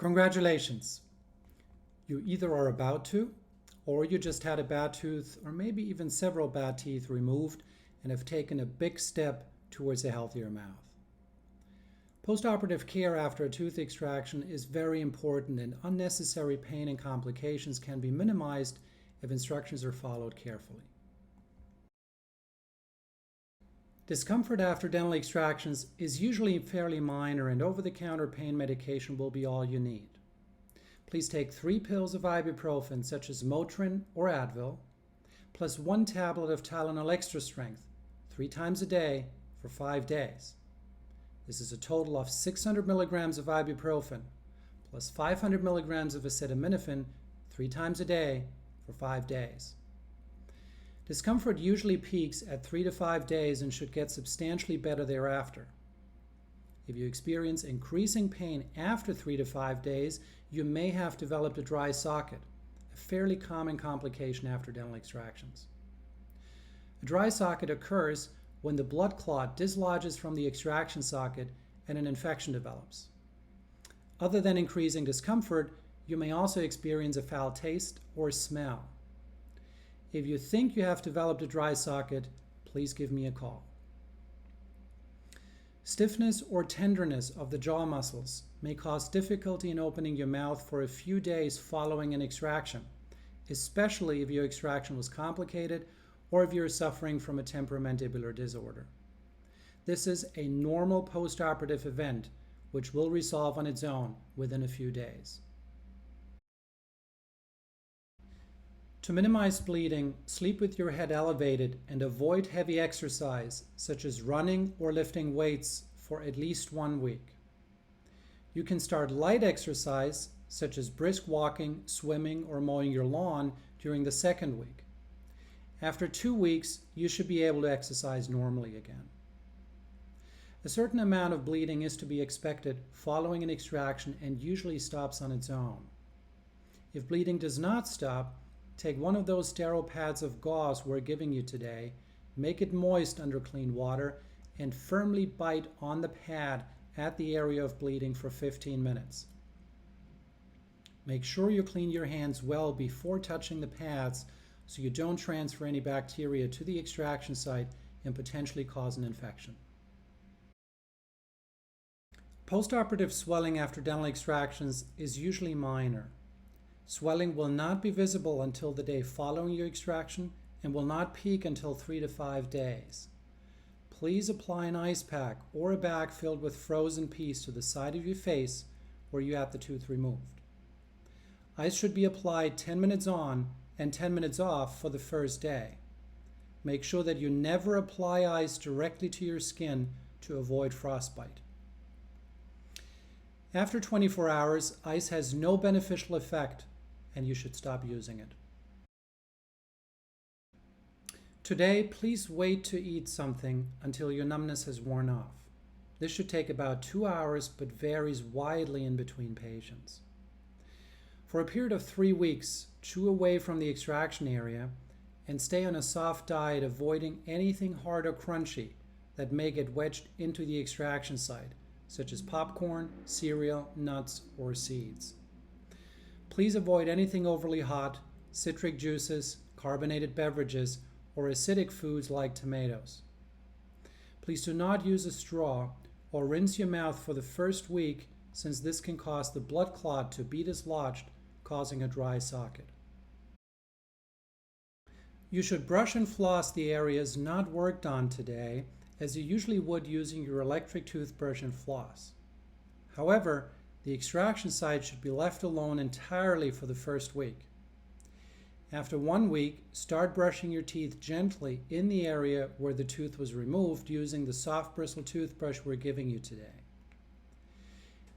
Congratulations! You either are about to, or you just had a bad tooth, or maybe even several bad teeth removed and have taken a big step towards a healthier mouth. Postoperative care after a tooth extraction is very important, and unnecessary pain and complications can be minimized if instructions are followed carefully. Discomfort after dental extractions is usually fairly minor, and over-the-counter pain medication will be all you need. Please take 3 pills of ibuprofen, such as Motrin or Advil, plus 1 tablet of Tylenol Extra Strength 3 times a day for 5 days. This is a total of 600 milligrams of ibuprofen plus 500 milligrams of acetaminophen 3 times a day for 5 days. Discomfort usually peaks at 3 to 5 days and should get substantially better thereafter. If you experience increasing pain after 3 to 5 days, you may have developed a dry socket, a fairly common complication after dental extractions. A dry socket occurs when the blood clot dislodges from the extraction socket and an infection develops. Other than increasing discomfort, you may also experience a foul taste or smell. If you think you have developed a dry socket, please give me a call. Stiffness or tenderness of the jaw muscles may cause difficulty in opening your mouth for a few days following an extraction, especially if your extraction was complicated or if you're suffering from a temporomandibular disorder. This is a normal postoperative event which will resolve on its own within a few days. To minimize bleeding, sleep with your head elevated and avoid heavy exercise, such as running or lifting weights, for at least 1 week. You can start light exercise, such as brisk walking, swimming, or mowing your lawn during the 2nd week. After 2 weeks, you should be able to exercise normally again. A certain amount of bleeding is to be expected following an extraction and usually stops on its own. If bleeding does not stop, take one of those sterile pads of gauze we're giving you today, make it moist under clean water, and firmly bite on the pad at the area of bleeding for 15 minutes. Make sure you clean your hands well before touching the pads so you don't transfer any bacteria to the extraction site and potentially cause an infection. Postoperative swelling after dental extractions is usually minor. Swelling will not be visible until the day following your extraction and will not peak until 3 to 5 days. Please apply an ice pack or a bag filled with frozen peas to the side of your face where you had the tooth removed. Ice should be applied 10 minutes on and 10 minutes off for the first day. Make sure that you never apply ice directly to your skin to avoid frostbite. After 24 hours, ice has no beneficial effect and you should stop using it. Today, please wait to eat something until your numbness has worn off. This should take about 2 hours but varies widely in between patients. For a period of 3 weeks, chew away from the extraction area and stay on a soft diet, avoiding anything hard or crunchy that may get wedged into the extraction site, such as popcorn, cereal, nuts, or seeds. Please avoid anything overly hot, citric juices, carbonated beverages, or acidic foods like tomatoes. Please do not use a straw or rinse your mouth for the first week, since this can cause the blood clot to be dislodged, causing a dry socket. You should brush and floss the areas not worked on today, as you usually would using your electric toothbrush and floss. However, the extraction site should be left alone entirely for the first week. After 1 week, start brushing your teeth gently in the area where the tooth was removed using the soft bristle toothbrush we're giving you today.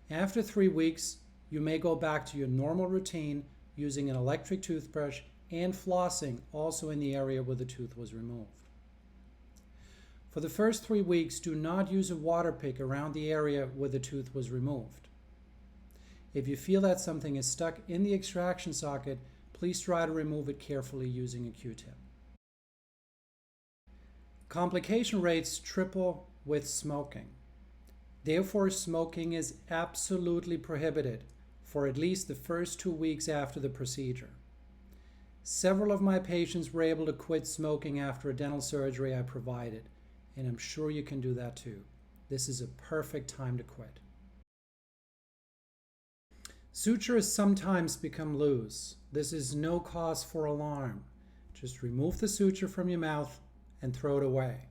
After 3 weeks, you may go back to your normal routine using an electric toothbrush and flossing also in the area where the tooth was removed. For the first 3 weeks, do not use a water pick around the area where the tooth was removed. If you feel that something is stuck in the extraction socket, please try to remove it carefully using a Q-tip. Complication rates triple with smoking. Therefore, smoking is absolutely prohibited for at least the first 2 weeks after the procedure. Several of my patients were able to quit smoking after a dental surgery I provided, and I'm sure you can do that too. This is a perfect time to quit. Sutures sometimes become loose. This is no cause for alarm. Just remove the suture from your mouth and throw it away.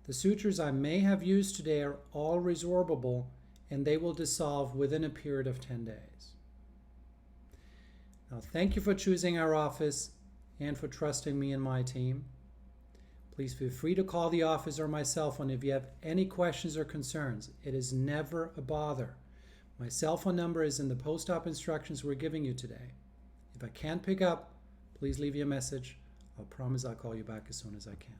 The sutures I may have used today are all resorbable, and they will dissolve within a period of 10 days. Now, thank you for choosing our office and for trusting me and my team. Please feel free to call the office or my cell phone if you have any questions or concerns. It is never a bother. My cell phone number is in the post-op instructions we're giving you today. If I can't pick up, please leave me a message. I'll promise I'll call you back as soon as I can.